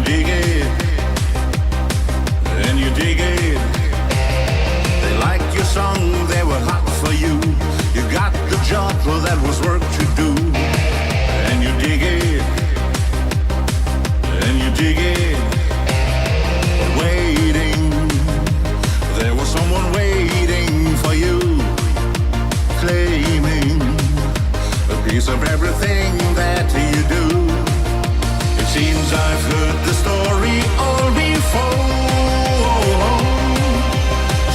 dig it, and you dig it. They liked your song, they were hot for you. You got the job, well that was work to do. And you dig it, and you dig it. Waiting, there was someone waiting for you, claiming a piece of everything that you do. It seems I've heard the story all before.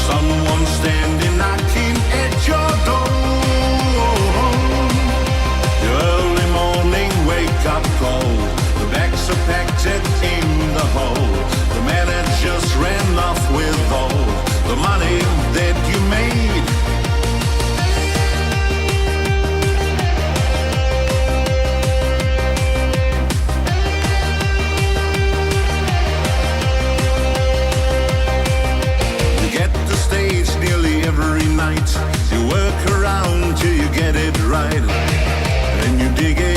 Someone standing knocking at your door. Your early morning wake-up call. The bags are packed in the hole. The man had just ran off with all the money that you made. You get the stage nearly every night. You work around till you get it right, and you dig it.